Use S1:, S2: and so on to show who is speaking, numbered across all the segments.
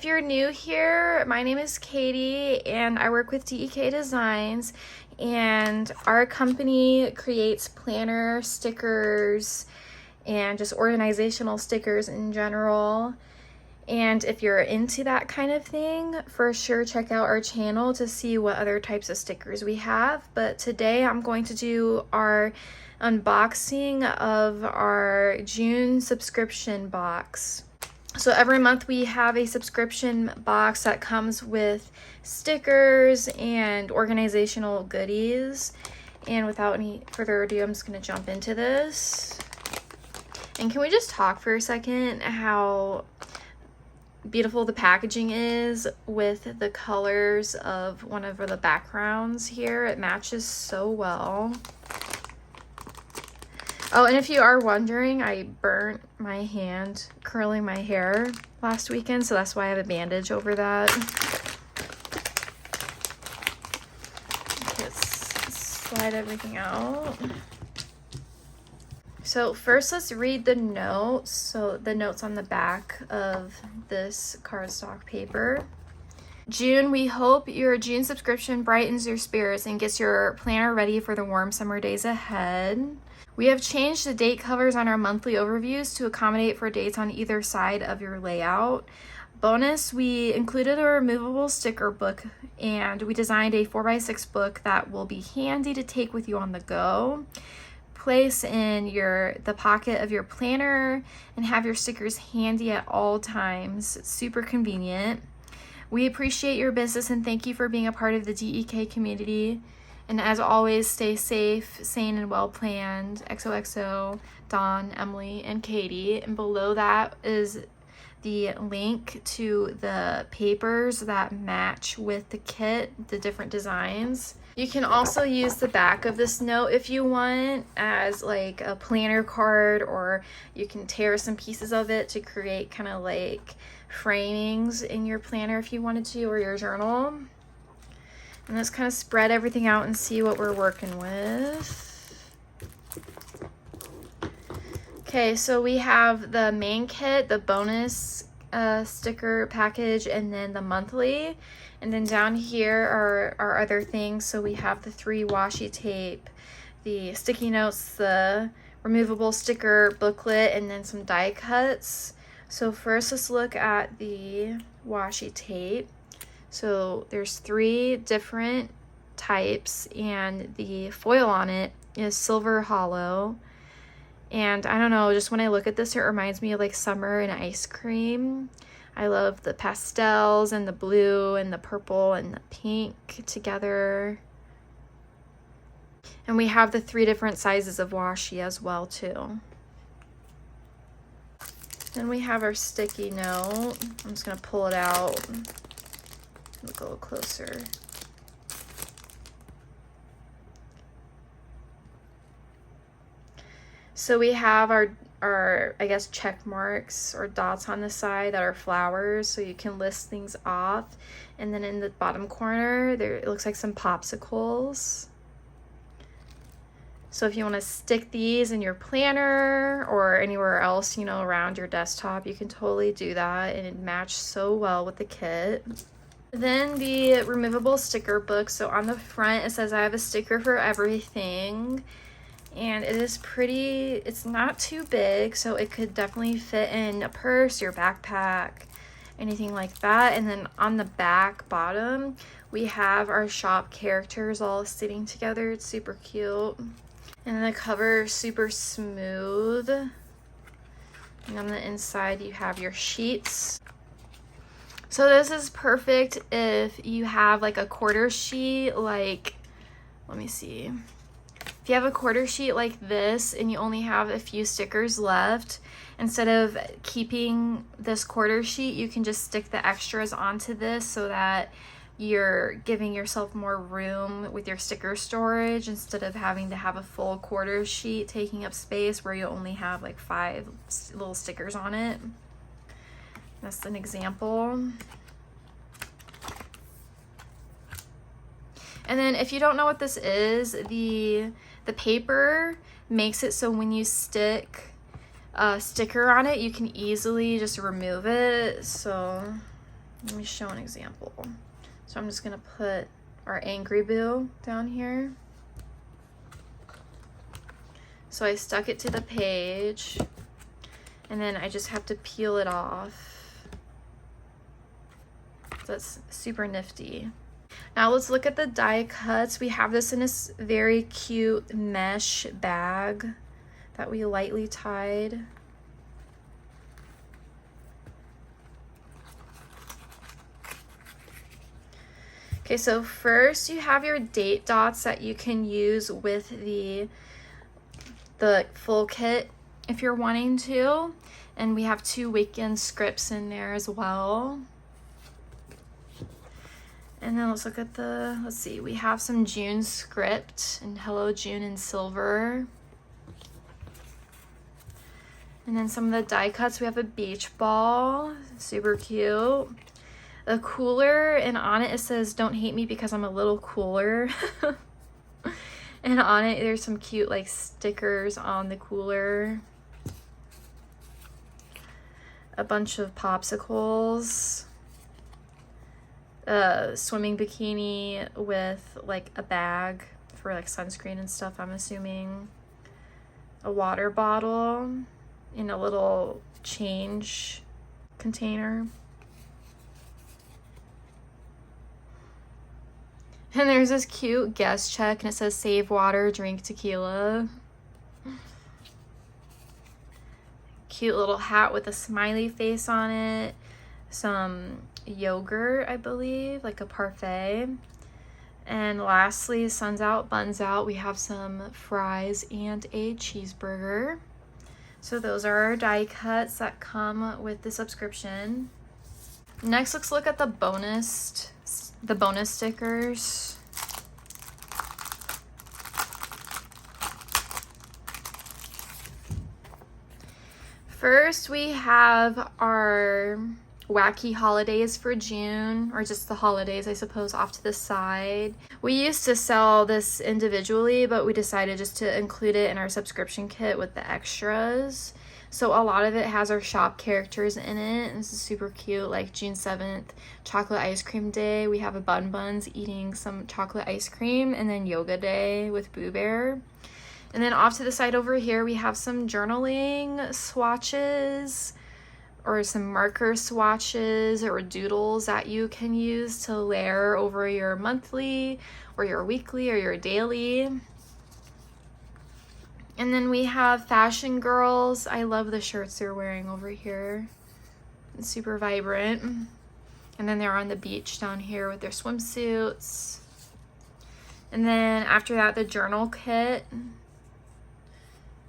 S1: if you're new here, my name is Katie and I work with DEK Designs, and our company creates planner stickers and just organizational stickers in general. And if you're into that kind of thing, for sure check out our channel to see what other types of stickers we have. But today I'm going to do our unboxing of our June subscription box. So every month we have a subscription box that comes with stickers and organizational goodies. And without any further ado, I'm just going to jump into this. And can we just talk for a second how beautiful the packaging is with the colors of one of the backgrounds here. It matches so well. Oh, and if you are wondering, I burnt my hand curling my hair last weekend, so that's why I have a bandage over that. Let's slide everything out. So first let's read the notes. So the notes on the back of this cardstock paper. June, we hope your June subscription brightens your spirits and gets your planner ready for the warm summer days ahead. We have changed the date covers on our monthly overviews to accommodate for dates on either side of your layout. Bonus, we included a removable sticker book, and we designed a 4x6 book that will be handy to take with you on the go. Place in the pocket of your planner and have your stickers handy at all times. It's super convenient. We appreciate your business and thank you for being a part of the DEK community. And as always, stay safe, sane, and well planned. XOXO, Dawn, Emily, and Katie. And below that is the link to the papers that match with the kit, the different designs. You can also use the back of this note if you want as like a planner card, or you can tear some pieces of it to create kind of like framings in your planner if you wanted to, or your journal. And let's kind of spread everything out and see what we're working with. Okay, so we have the main kit, the bonus sticker package, and then the monthly. And then down here are our other things. So we have the 3 washi tape, the sticky notes, the removable sticker booklet, and then some die cuts. So first let's look at the washi tape. So there's 3 different types, and the foil on it is silver hollow. And I don't know, just when I look at this, it reminds me of like summer and ice cream. I love the pastels and the blue and the purple and the pink together. And we have the 3 different sizes of washi as well too. Then we have our sticky note. I'm just gonna pull it out. Look a little closer. So we have our I guess check marks or dots on the side that are flowers, so you can list things off. And then in the bottom corner there, it looks like some popsicles. So if you want to stick these in your planner or anywhere else, you know, around your desktop, you can totally do that, and it matched so well with the kit. Then the removable sticker book. So on the front it says I have a sticker for everything. And it is pretty, it's not too big, so it could definitely fit in a purse, your backpack, anything like that. And then on the back bottom, we have our shop characters all sitting together. It's super cute. And then the cover is super smooth. And on the inside, you have your sheets. So this is perfect if you have like a quarter sheet, like, let me see. If you have a quarter sheet like this and you only have a few stickers left, instead of keeping this quarter sheet, you can just stick the extras onto this so that you're giving yourself more room with your sticker storage instead of having to have a full quarter sheet taking up space where you only have like 5 little stickers on it. That's an example. And then if you don't know what this is, the paper makes it so when you stick a sticker on it, you can easily just remove it. So Let me show an example. So I'm just gonna put our Angry Boo down here. So I stuck it to the page, and then I just have to peel it off. That's super nifty. Now let's look at the die cuts. We have this in this very cute mesh bag that we lightly tied. Okay, so first you have your date dots that you can use with the full kit if you're wanting to. And we have 2 weekend scripts in there as well. And then let's look at let's see, we have some June script and Hello June in silver. And then some of the die cuts, we have a beach ball, super cute. A cooler, and on it says, "Don't hate me because I'm a little cooler." And on it, there's some cute like stickers on the cooler. A bunch of popsicles. A swimming bikini with like a bag for like sunscreen and stuff, I'm assuming. A water bottle in a little change container. And there's this cute guest check, and it says save water, drink tequila. Cute little hat with a smiley face on it. Some yogurt, I believe, like a parfait. And lastly, sun's out, buns out. We have some fries and a cheeseburger. So those are our die cuts that come with the subscription. Next, let's look at the bonus stickers. First, we have our wacky holidays for June, or just the holidays, I suppose, off to the side. We used to sell this individually, but we decided just to include it in our subscription kit with the extras. So a lot of it has our shop characters in it. This is super cute, like June 7th, chocolate ice cream day. We have a Buns eating some chocolate ice cream, and then yoga day with Boo Bear. And then off to the side over here, we have some journaling swatches, or some marker swatches or doodles that you can use to layer over your monthly or your weekly or your daily. And then we have fashion girls. I love the shirts they're wearing over here. It's super vibrant. And then they're on the beach down here with their swimsuits. And then after that, the journal kit.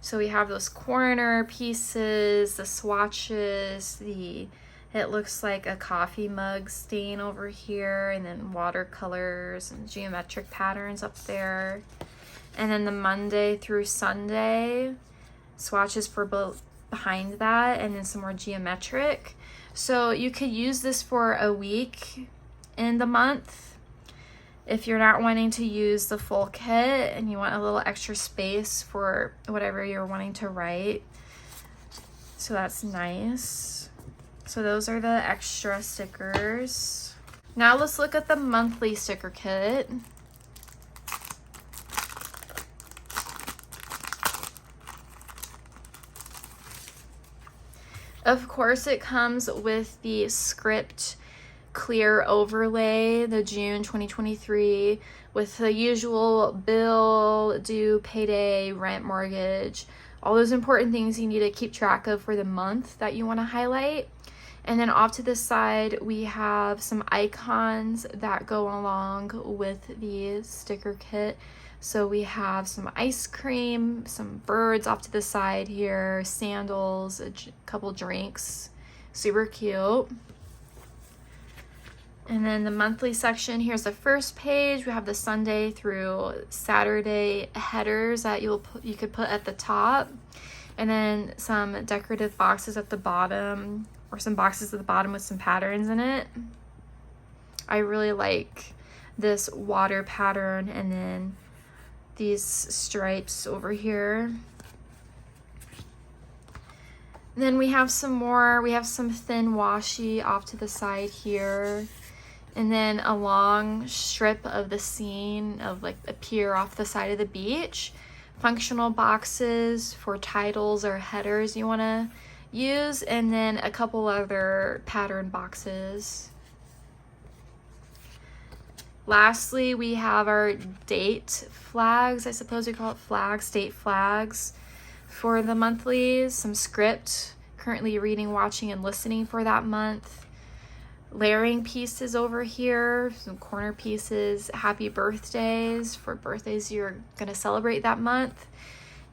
S1: So we have those corner pieces, the swatches, it looks like a coffee mug stain over here, and then watercolors and geometric patterns up there. And then the Monday through Sunday swatches for both behind that, and then some more geometric. So you could use this for a week in the month if you're not wanting to use the full kit and you want a little extra space for whatever you're wanting to write. So that's nice. So those are the extra stickers. Now let's look at the monthly sticker kit. Of course, it comes with the script clear overlay, the June 2023, with the usual bill, due, payday, rent, mortgage, all those important things you need to keep track of for the month that you want to highlight. And then off to the side, we have some icons that go along with the sticker kit. So we have some ice cream, some birds off to the side here, sandals, a couple drinks, super cute. And then the monthly section, here's the first page. We have the Sunday through Saturday headers that you could put at the top. And then some decorative boxes at the bottom, or some boxes at the bottom with some patterns in it. I really like this water pattern, and then these stripes over here. Then we have some more. We have some thin washi off to the side here. And then a long strip of the scene of like a pier off the side of the beach. Functional boxes for titles or headers you want to use. And then a couple other pattern boxes. Lastly, we have our date flags. I suppose we call it flags, date flags for the monthlies. Some script, currently reading, watching, and listening for that month. Layering pieces over here, some corner pieces, happy birthdays for birthdays you're gonna celebrate that month,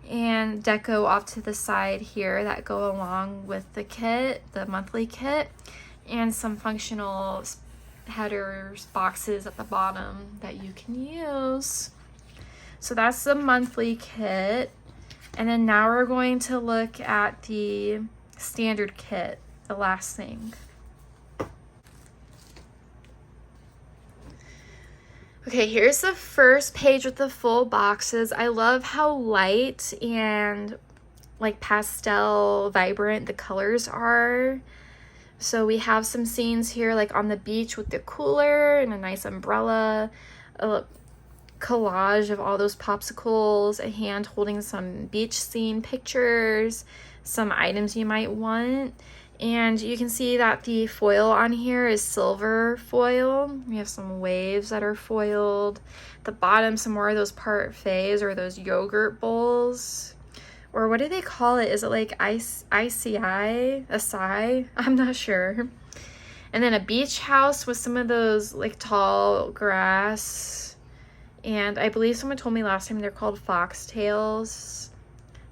S1: and deco off to the side here that go along with the kit, the monthly kit, and some functional headers, boxes at the bottom that you can use. So that's the monthly kit. And then now we're going to look at the standard kit, the last thing. Okay, here's the first page with the full boxes. I love how light and like pastel vibrant the colors are. So we have some scenes here like on the beach with the cooler and a nice umbrella, a collage of all those popsicles, a hand holding some beach scene pictures, some items you might want. And you can see that the foil on here is silver foil. We have some waves that are foiled. At the bottom, some more of those parfaits or those yogurt bowls. Or what do they call it? Is it like ICI? Acai? I'm not sure. And then a beach house with some of those like tall grass. And I believe someone told me last time they're called foxtails.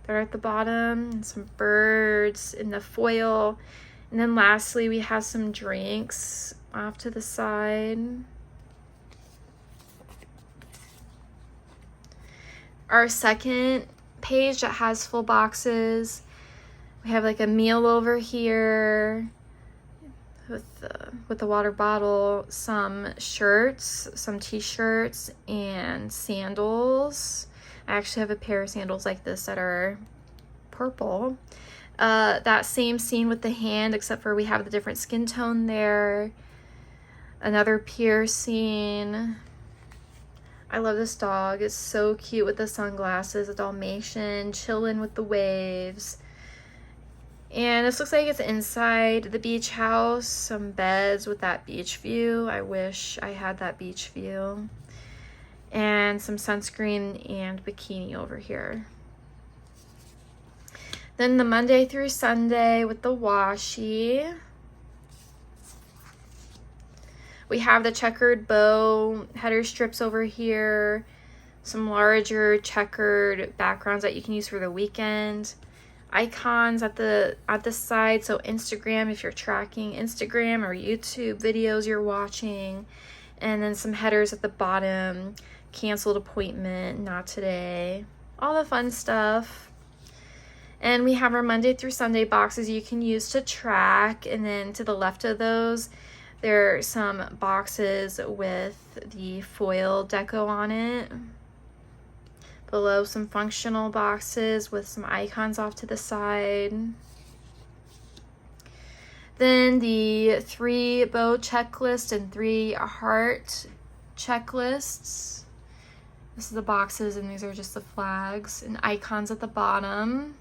S1: They're at the bottom, and some birds in the foil. And then lastly, we have some drinks off to the side. Our second page that has full boxes, we have like a meal over here with the water bottle, some shirts, some t-shirts, and sandals. I actually have a pair of sandals like this that are purple. That same scene with the hand, except for we have the different skin tone there. Another piercing. I love this dog. It's so cute with the sunglasses, a Dalmatian, chilling with the waves. And this looks like it's inside the beach house. Some beds with that beach view. I wish I had that beach view. And some sunscreen and bikini over here. Then the Monday through Sunday with the washi. We have the checkered bow header strips over here. Some larger checkered backgrounds that you can use for the weekend. Icons at the side, so Instagram if you're tracking Instagram or YouTube videos you're watching. And then some headers at the bottom. Canceled appointment, not today, all the fun stuff. And we have our Monday through Sunday boxes you can use to track. And then to the left of those, there are some boxes with the foil deco on it. Below, some functional boxes with some icons off to the side. Then the 3 bow checklist and 3 heart checklists. This is the boxes, and these are just the flags and icons at the bottom.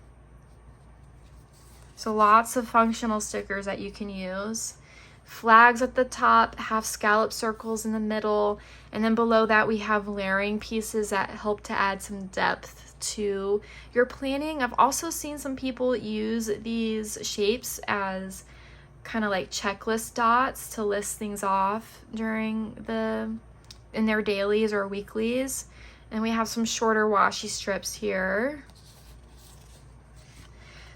S1: So lots of functional stickers that you can use. Flags at the top, half scallop circles in the middle, and then below that we have layering pieces that help to add some depth to your planning. I've also seen some people use these shapes as kind of like checklist dots to list things off in their dailies or weeklies. And we have some shorter washi strips here.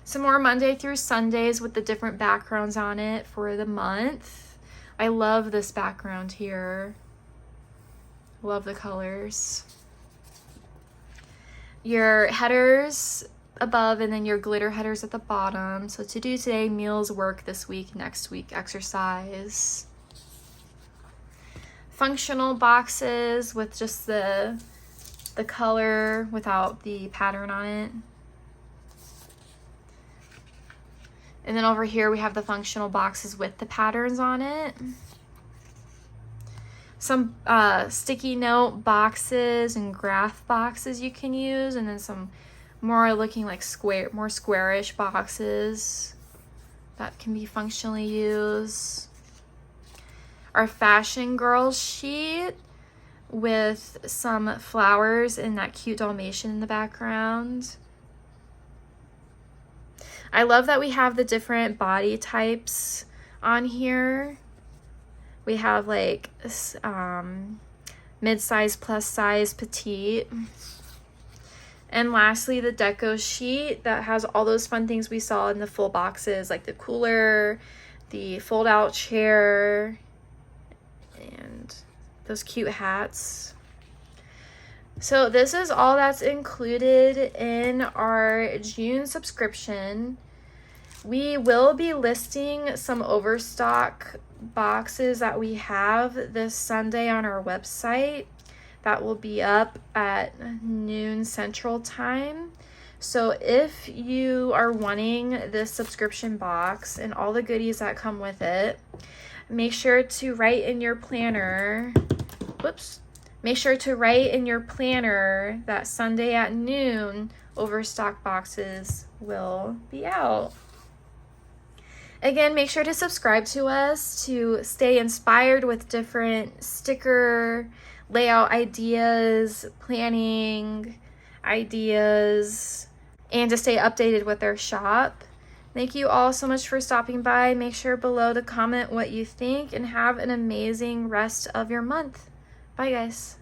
S1: Some more Monday through Sundays with the different backgrounds on it for the month. I love this background here. Love the colors. Your headers above and then your glitter headers at the bottom. So to do today, meals, work this week, next week, exercise. Functional boxes with just the color without the pattern on it. And then over here we have the functional boxes with the patterns on it. Some sticky note boxes and graph boxes you can use, and then some more looking like more squarish boxes that can be functionally used. Our Fashion Girls sheet with some flowers and that cute Dalmatian in the background. I love that we have the different body types on here. We have like mid-size, plus size, petite. And lastly, the deco sheet that has all those fun things we saw in the full boxes, like the cooler, the fold-out chair, and those cute hats. So this is all that's included in our June subscription. We will be listing some Overstock boxes that we have this Sunday on our website. That will be up at noon Central Time. So if you are wanting this subscription box and all the goodies that come with it, make sure to write in your planner, make sure to write in your planner that Sunday at noon, Overstock boxes will be out. Again, make sure to subscribe to us to stay inspired with different sticker layout ideas, planning ideas, and to stay updated with our shop. Thank you all so much for stopping by. Make sure below to comment what you think, and have an amazing rest of your month. Bye, guys.